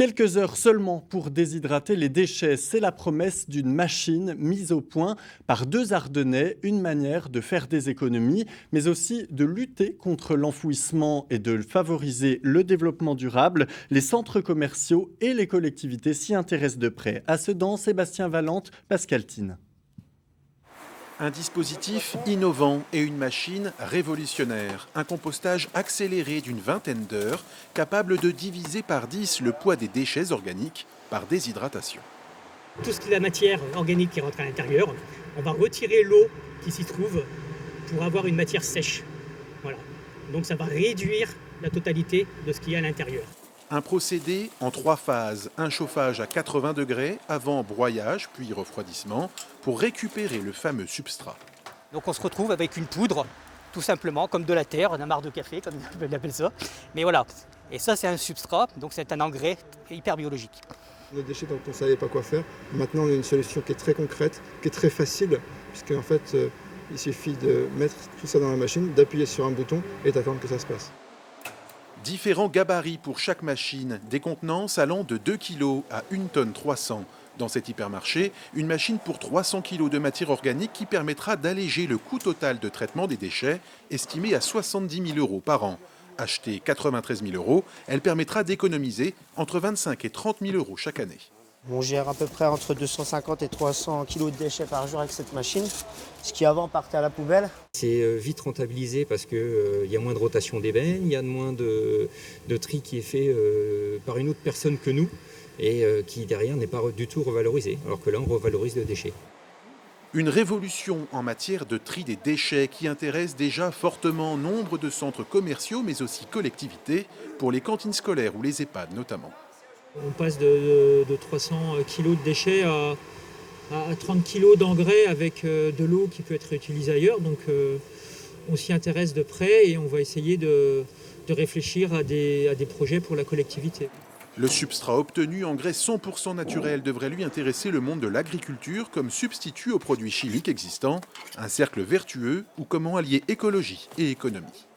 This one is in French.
Quelques heures seulement pour déshydrater les déchets, c'est la promesse d'une machine mise au point par deux Ardennais, une manière de faire des économies, mais aussi de lutter contre l'enfouissement et de favoriser le développement durable. Les centres commerciaux et les collectivités s'y intéressent de près. À Sedan, Sébastien Valente, Pascal Thine. Un dispositif innovant et une machine révolutionnaire. Un compostage accéléré d'une vingtaine d'heures, capable de diviser par 10 le poids des déchets organiques par déshydratation. Tout ce qui est la matière organique qui rentre à l'intérieur, on va retirer l'eau qui s'y trouve pour avoir une matière sèche. Voilà. Donc ça va réduire la totalité de ce qu'il y a à l'intérieur. Un procédé en 3 phases. Un chauffage à 80 degrés avant broyage puis refroidissement pour récupérer le fameux substrat. Donc on se retrouve avec une poudre, tout simplement, comme de la terre, un amarre de café, comme on appelle ça. Mais voilà. Et ça, c'est un substrat, donc c'est un engrais hyper biologique. Nos déchets dont on ne savait pas quoi faire, maintenant on a une solution qui est très concrète, qui est très facile, puisque en fait, il suffit de mettre tout ça dans la machine, d'appuyer sur un bouton et d'attendre que ça se passe. Différents gabarits pour chaque machine, des contenances allant de 2 kg à 1 tonne 300. Dans cet hypermarché, une machine pour 300 kg de matière organique qui permettra d'alléger le coût total de traitement des déchets, estimé à 70 000 € par an. Achetée 93 000 €, elle permettra d'économiser entre 25 et 30 000 € chaque année. On gère à peu près entre 250 et 300 kg de déchets par jour avec cette machine, ce qui avant partait à la poubelle. C'est vite rentabilisé parce qu'il y a moins de rotation d'ébène, il y a moins de tri qui est fait par une autre personne que nous et qui derrière n'est pas du tout revalorisé, alors que là on revalorise le déchet. Une révolution en matière de tri des déchets qui intéresse déjà fortement nombre de centres commerciaux mais aussi collectivités, pour les cantines scolaires ou les EHPAD notamment. On passe de 300 kg de déchets à 30 kg d'engrais avec de l'eau qui peut être réutilisée ailleurs. Donc on s'y intéresse de près et on va essayer de réfléchir à des projets pour la collectivité. Le substrat obtenu, engrais 100% naturel, devrait lui intéresser le monde de l'agriculture comme substitut aux produits chimiques existants, un cercle vertueux ou comment allier écologie et économie.